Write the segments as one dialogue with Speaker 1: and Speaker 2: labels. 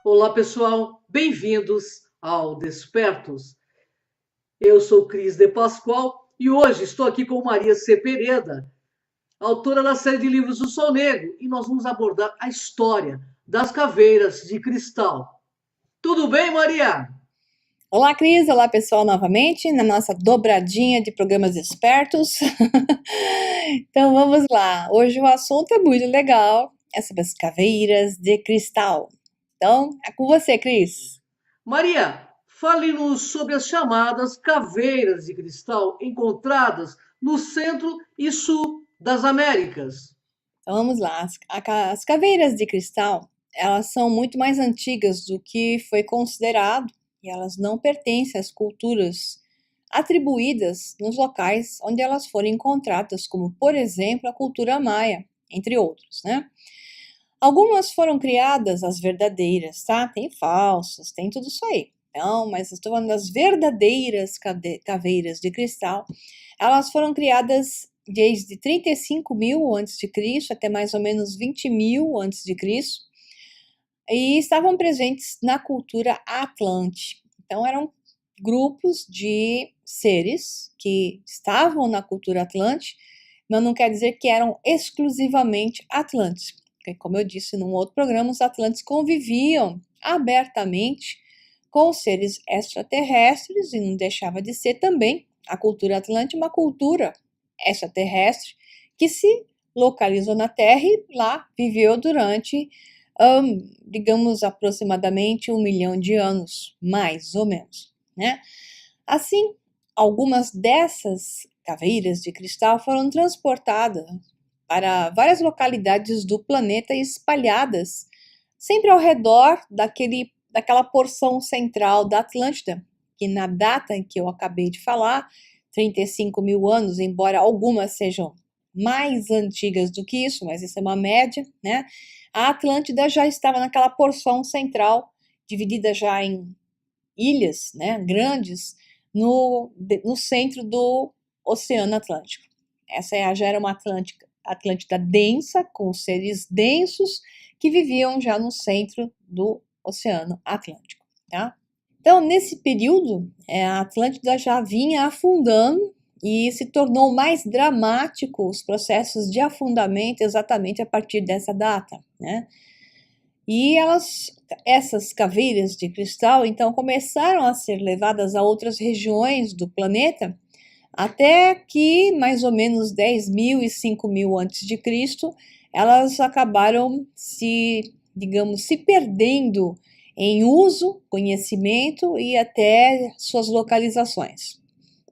Speaker 1: Olá, pessoal, bem-vindos ao Despertos. Eu sou Cris de Pascoal e hoje estou aqui com Maria C. Pereda, autora da série de livros do Sol Negro, e nós vamos abordar a história das caveiras de cristal. Tudo bem, Maria?
Speaker 2: Olá, Cris. Olá, pessoal, novamente na nossa dobradinha de programas espertos. Então, vamos lá. Hoje o assunto é muito legal, é sobre as caveiras de cristal. Então, é com você, Cris.
Speaker 1: Maria, fale-nos sobre as chamadas caveiras de cristal encontradas no centro e sul das Américas.
Speaker 2: Então, vamos lá. As caveiras de cristal, elas são muito mais antigas do que foi considerado e elas não pertencem às culturas atribuídas nos locais onde elas foram encontradas, como, por exemplo, a cultura maia, entre outros, né? Algumas foram criadas as verdadeiras, tá? Tem falsas, tem tudo isso aí. Não, mas estou falando das verdadeiras caveiras de cristal. Elas foram criadas desde 35.000 antes de Cristo até mais ou menos 20.000 antes de Cristo e estavam presentes na cultura Atlante. Então eram grupos de seres que estavam na cultura Atlante, mas não quer dizer que eram exclusivamente atlantes. Porque, como eu disse num outro programa, os atlantes conviviam abertamente com os seres extraterrestres e não deixava de ser também a cultura atlante uma cultura extraterrestre que se localizou na Terra e lá viveu durante, digamos, aproximadamente 1 milhão de anos, mais ou menos, né? Assim, algumas dessas caveiras de cristal foram transportadas para várias localidades do planeta e espalhadas sempre ao redor daquela porção central da Atlântida, que na data em que eu acabei de falar, 35.000 anos, embora algumas sejam mais antigas do que isso, mas isso é uma média, né? A Atlântida já estava naquela porção central, dividida já em ilhas, né, grandes, no centro do Oceano Atlântico. Essa já era uma Atlântida densa, com seres densos, que viviam já no centro do Oceano Atlântico, tá? Então, nesse período, a Atlântida já vinha afundando e se tornou mais dramático os processos de afundamento exatamente a partir dessa data, né? E essas caveiras de cristal, então, começaram a ser levadas a outras regiões do planeta, até que mais ou menos 10.000 e 5.000 antes de Cristo, elas acabaram digamos, se perdendo em uso, conhecimento e até suas localizações.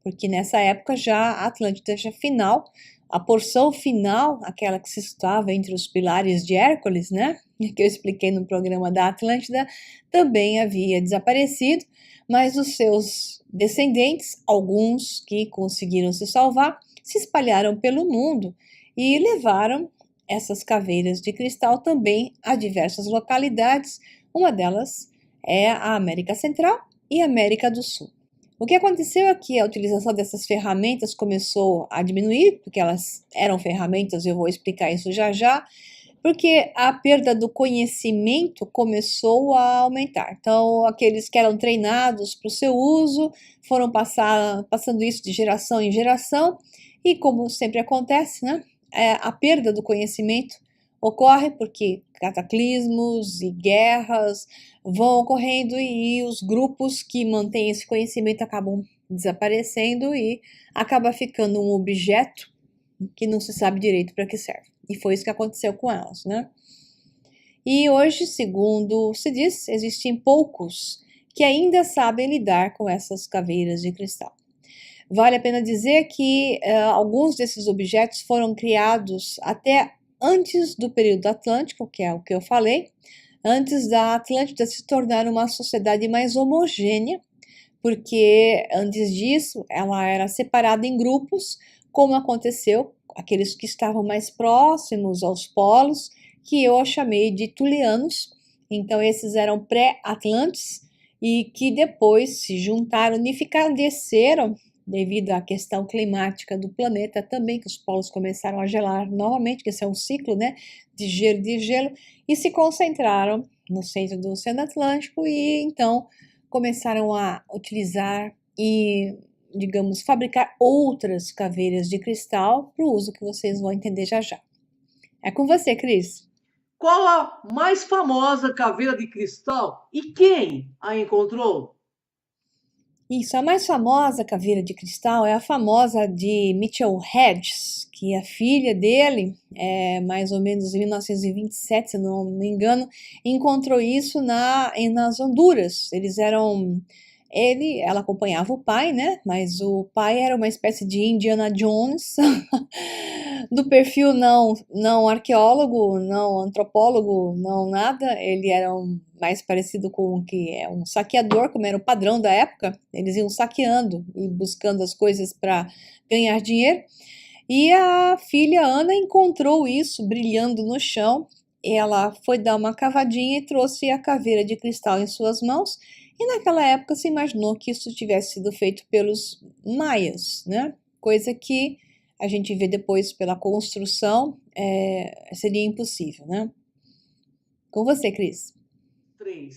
Speaker 2: Porque nessa época já a Atlântida já final, a porção final, aquela que se estava entre os pilares de Hércules, né, que eu expliquei no programa da Atlântida, também havia desaparecido, mas os seus descendentes, alguns que conseguiram se salvar, se espalharam pelo mundo e levaram essas caveiras de cristal também a diversas localidades. Uma delas é a América Central e América do Sul. O que aconteceu é que a utilização dessas ferramentas começou a diminuir, porque elas eram ferramentas, eu vou explicar isso já já, porque a perda do conhecimento começou a aumentar. Então, aqueles que eram treinados para o seu uso foram passando isso de geração em geração, e como sempre acontece, né, a perda do conhecimento ocorre porque cataclismos e guerras vão ocorrendo e os grupos que mantêm esse conhecimento acabam desaparecendo e acaba ficando um objeto que não se sabe direito para que serve. E foi isso que aconteceu com elas, né? E hoje, segundo se diz, existem poucos que ainda sabem lidar com essas caveiras de cristal. Vale a pena dizer que alguns desses objetos foram criados até antes do período Atlântico, que é o que eu falei, antes da Atlântida se tornar uma sociedade mais homogênea, porque antes disso ela era separada em grupos, como aconteceu aqueles que estavam mais próximos aos polos, que eu chamei de Tulianos. Então esses eram pré-atlantes e que depois se juntaram, unificaram, desceram devido à questão climática do planeta também, que os polos começaram a gelar novamente, que esse é um ciclo, né, de gelo, e se concentraram no centro do Oceano Atlântico e então começaram a utilizar e, digamos, fabricar outras caveiras de cristal para o uso que vocês vão entender já já. É com você, Cris.
Speaker 1: Qual a mais famosa caveira de cristal e quem a encontrou?
Speaker 2: Isso, a mais famosa caveira de cristal é a famosa de Mitchell Hedges, que a filha dele, mais ou menos em 1927, se não me engano, encontrou isso nas Honduras. Ela acompanhava o pai, né? Mas o pai era uma espécie de Indiana Jones, do perfil não arqueólogo, não antropólogo, não nada. Ele era mais parecido com o que é um saqueador, como era o padrão da época. Eles iam saqueando e buscando as coisas para ganhar dinheiro. E a filha Ana encontrou isso brilhando no chão. Ela foi dar uma cavadinha e trouxe a caveira de cristal em suas mãos. E naquela época se imaginou que isso tivesse sido feito pelos maias, né? Coisa que a gente vê depois pela construção, seria impossível, né? Com você, Cris.
Speaker 1: 3.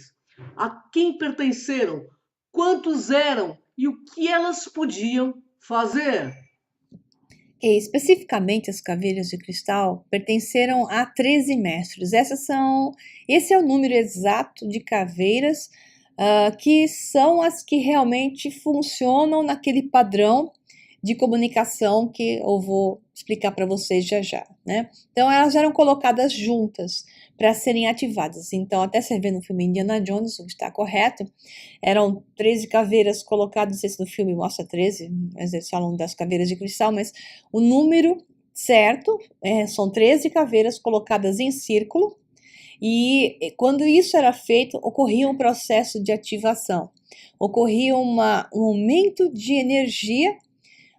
Speaker 1: A quem pertenceram? Quantos eram? E o que elas podiam fazer?
Speaker 2: E, especificamente, as caveiras de cristal pertenceram a 13 mestres. Esse é o número exato de caveiras que são as que realmente funcionam naquele padrão de comunicação que eu vou explicar para vocês já já, né? Então, elas eram colocadas juntas para serem ativadas. Então, até você vê no filme Indiana Jones, o que está correto, eram 13 caveiras colocadas, não sei se no filme mostra 13, mas eles falam das caveiras de cristal, mas o número certo são 13 caveiras colocadas em círculo, e quando isso era feito, ocorria um processo de ativação, ocorria um aumento de energia,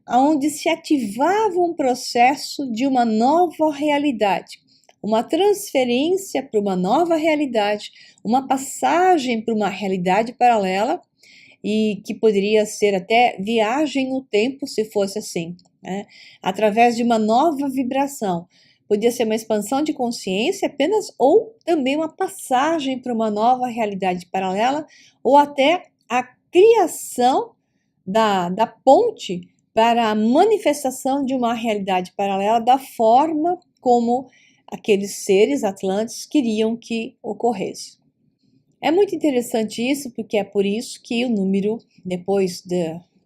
Speaker 2: onde se ativava um processo de uma nova realidade, uma transferência para uma nova realidade, uma passagem para uma realidade paralela, e que poderia ser até viagem no tempo, se fosse assim, né? Através de uma nova vibração. Podia ser uma expansão de consciência apenas, ou também uma passagem para uma nova realidade paralela, ou até a criação da ponte para a manifestação de uma realidade paralela da forma como aqueles seres atlantes queriam que ocorresse. É muito interessante isso, porque é por isso que o número,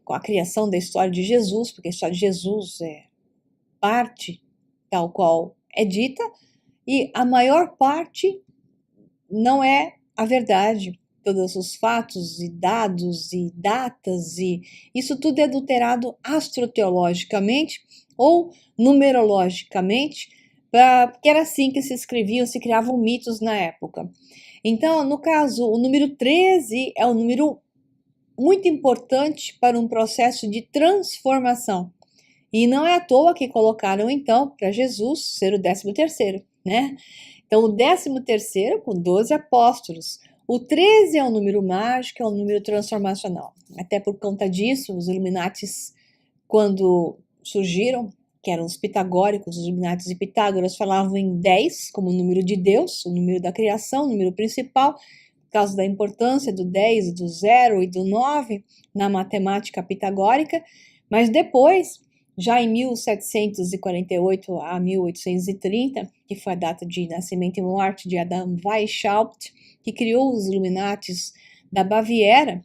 Speaker 2: com a criação da história de Jesus, porque a história de Jesus é parte tal qual é dita, e a maior parte não é a verdade. Todos os fatos e dados e datas, e isso tudo é adulterado astroteologicamente ou numerologicamente, porque era assim que se escreviam, se criavam mitos na época. Então, no caso, o número 13 é um número muito importante para um processo de transformação. E não é à toa que colocaram, então, para Jesus ser o 13º, né? Então, o 13º com 12 apóstolos. O 13 é um número mágico, é um número transformacional. Até por conta disso, os Illuminatis, quando surgiram, que eram os pitagóricos, os Illuminatis de Pitágoras, falavam em 10 como o número de Deus, o número da criação, o número principal, por causa da importância do 10, do 0 e do 9 na matemática pitagórica, mas depois, já em 1748 a 1830, que foi a data de nascimento e morte de Adam Weishaupt, que criou os Illuminatis da Baviera,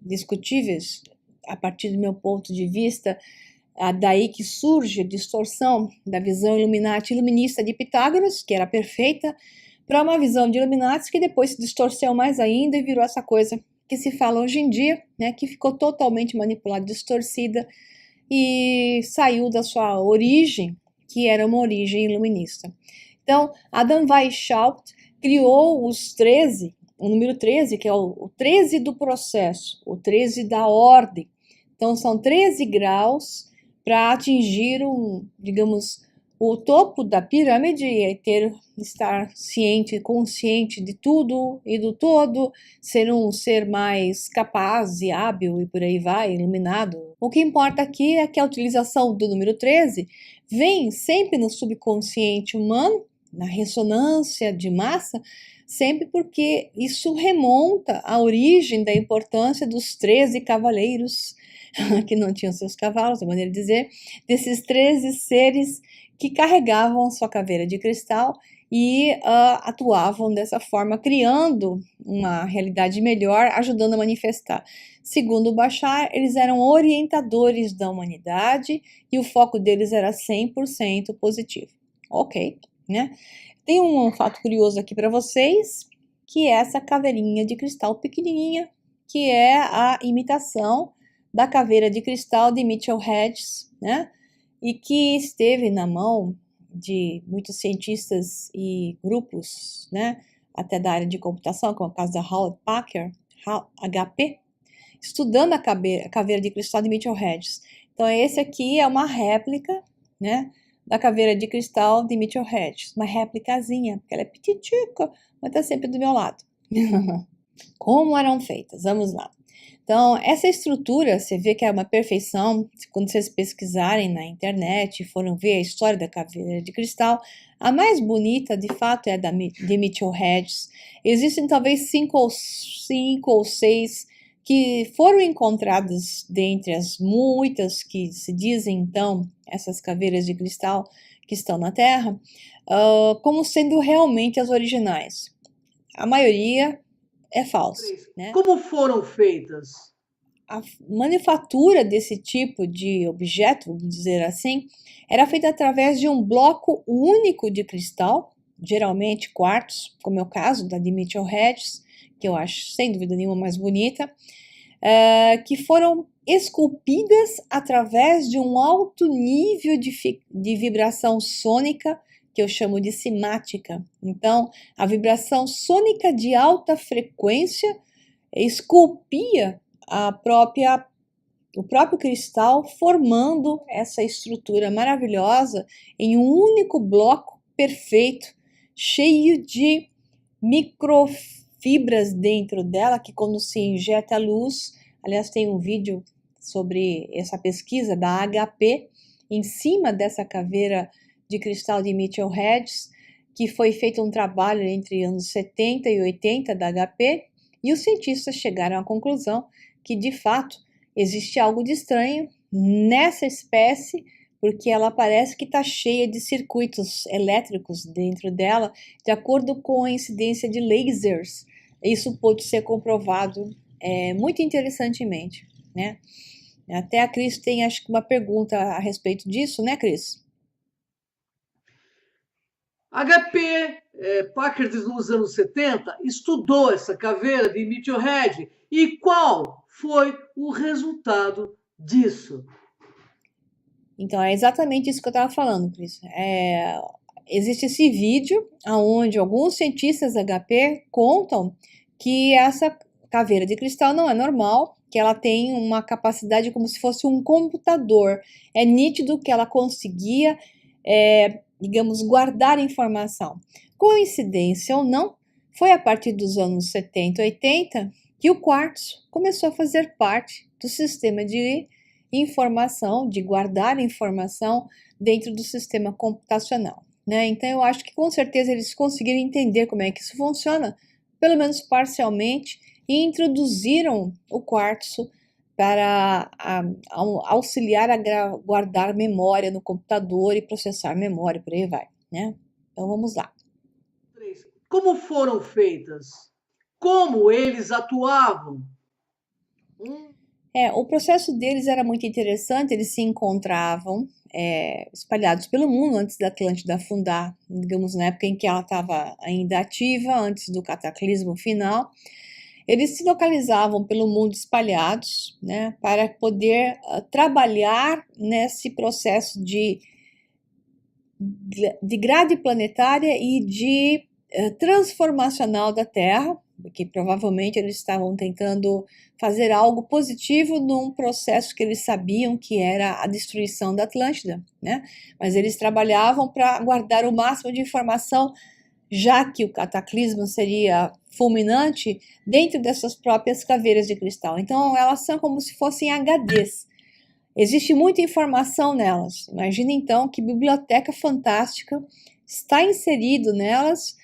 Speaker 2: discutíveis a partir do meu ponto de vista, daí que surge a distorção da visão iluminista de Pitágoras, que era perfeita, para uma visão de Illuminatis que depois se distorceu mais ainda e virou essa coisa que se fala hoje em dia, né, que ficou totalmente manipulada, distorcida e saiu da sua origem, que era uma origem iluminista. Então, Adam Weishaupt criou os 13, o número 13, que é o 13 do processo, o 13 da ordem. Então, são 13 graus para atingir O topo da pirâmide é estar ciente, consciente de tudo e do todo, ser um ser mais capaz e hábil e por aí vai, iluminado. O que importa aqui é que a utilização do número 13 vem sempre no subconsciente humano, na ressonância de massa, sempre porque isso remonta à origem da importância dos 13 cavaleiros, que não tinham seus cavalos, é maneira de dizer, desses 13 seres que carregavam sua caveira de cristal e atuavam dessa forma, criando uma realidade melhor, ajudando a manifestar. Segundo Bashar, eles eram orientadores da humanidade e o foco deles era 100% positivo. Ok, né? Tem um fato curioso aqui para vocês, que é essa caveirinha de cristal pequenininha, que é a imitação da caveira de cristal de Mitchell Hedges, né? E que esteve na mão de muitos cientistas e grupos, né, até da área de computação, como é o caso da Hewlett Packard, HP, estudando a caveira de cristal de Mitchell Hedges. Então, esse aqui é uma réplica, né, da caveira de cristal de Mitchell Hedges, uma réplicazinha, porque ela é pititica, mas está sempre do meu lado. Como eram feitas? Vamos lá. Então, essa estrutura, você vê que é uma perfeição, quando vocês pesquisarem na internet e foram ver a história da caveira de cristal, a mais bonita, de fato, é a de Mitchell Hedges. Existem talvez cinco ou seis que foram encontradas dentre as muitas que se dizem, então, essas caveiras de cristal que estão na Terra, como sendo realmente as originais. A maioria é falso, né?
Speaker 1: Como foram feitas?
Speaker 2: A manufatura desse tipo de objeto, vamos dizer assim, era feita através de um bloco único de cristal, geralmente quartzo, como é o caso da de Mitchell Hedges, que eu acho sem dúvida nenhuma mais bonita, que foram esculpidas através de um alto nível de vibração sônica, que eu chamo de cimática. Então, a vibração sônica de alta frequência esculpia o próprio cristal, formando essa estrutura maravilhosa em um único bloco perfeito, cheio de microfibras dentro dela, que quando se injeta a luz, aliás, tem um vídeo sobre essa pesquisa da HP, em cima dessa caveira de cristal de Mitchell Hedges, que foi feito um trabalho entre anos 70 e 80 da HP, e os cientistas chegaram à conclusão que, de fato, existe algo de estranho nessa espécie, porque ela parece que está cheia de circuitos elétricos dentro dela, de acordo com a incidência de lasers. Isso pode ser comprovado muito interessantemente, né? Até a Cris tem, acho que, uma pergunta a respeito disso, né, Cris?
Speaker 1: HP Packard nos anos 70 estudou essa caveira de Mitchell Hedges. E qual foi o resultado disso?
Speaker 2: Então, é exatamente isso que eu estava falando, Cris. Existe esse vídeo onde alguns cientistas da HP contam que essa caveira de cristal não é normal, que ela tem uma capacidade como se fosse um computador. É nítido que ela conseguia, digamos, guardar informação. Coincidência ou não, foi a partir dos anos 70, 80 que o quartzo começou a fazer parte do sistema de informação, de guardar informação dentro do sistema computacional, né? Então eu acho que com certeza eles conseguiram entender como é que isso funciona, pelo menos parcialmente, e introduziram o quartzo para auxiliar a guardar memória no computador e processar memória, por aí vai, né? Então vamos lá.
Speaker 1: Como foram feitas? Como eles atuavam?
Speaker 2: O processo deles era muito interessante, eles se encontravam espalhados pelo mundo antes da Atlântida afundar, digamos, na época em que ela estava ainda ativa, antes do cataclismo final. Eles se localizavam pelo mundo espalhados, né, para poder trabalhar nesse processo de grade planetária e de transformacional da Terra, que provavelmente eles estavam tentando fazer algo positivo num processo que eles sabiam que era a destruição da Atlântida, né? Mas eles trabalhavam para guardar o máximo de informação, já que o cataclismo seria fulminante, dentro dessas próprias caveiras de cristal. Então, elas são como se fossem HDs. Existe muita informação nelas. Imagina então que biblioteca fantástica está inserido nelas,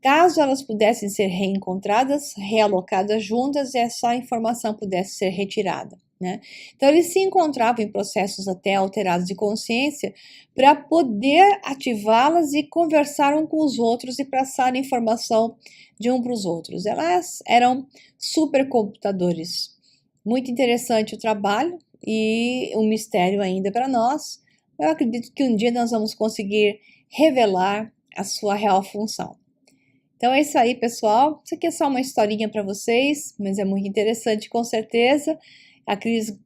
Speaker 2: caso elas pudessem ser reencontradas, realocadas juntas e essa informação pudesse ser retirada, né? Então eles se encontravam em processos até alterados de consciência para poder ativá-las e conversar um com os outros e passar informação de um para os outros. Elas eram supercomputadores. Muito interessante o trabalho e um mistério ainda para nós. Eu acredito que um dia nós vamos conseguir revelar a sua real função. Então é isso aí, pessoal. Isso aqui é só uma historinha para vocês, mas é muito interessante, com certeza. A Cris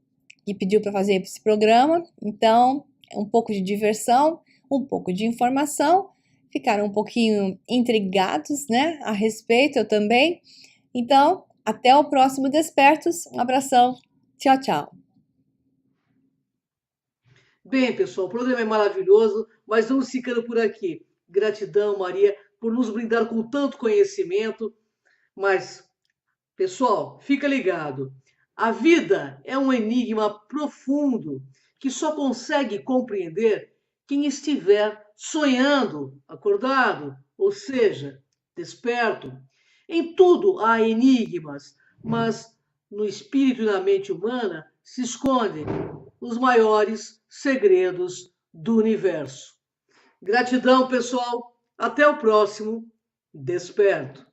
Speaker 2: que pediu para fazer esse programa. Então, é um pouco de diversão, um pouco de informação. Ficaram um pouquinho intrigados, né, a respeito, eu também. Então, até o próximo Despertos. Um abração. Tchau, tchau.
Speaker 1: Bem, pessoal, o programa é maravilhoso, mas vamos ficando por aqui. Gratidão, Maria, por nos brindar com tanto conhecimento. Mas, pessoal, fica ligado. A vida é um enigma profundo que só consegue compreender quem estiver sonhando, acordado, ou seja, desperto. Em tudo há enigmas, mas no espírito e na mente humana se escondem os maiores segredos do universo. Gratidão, pessoal. Até o próximo Desperto.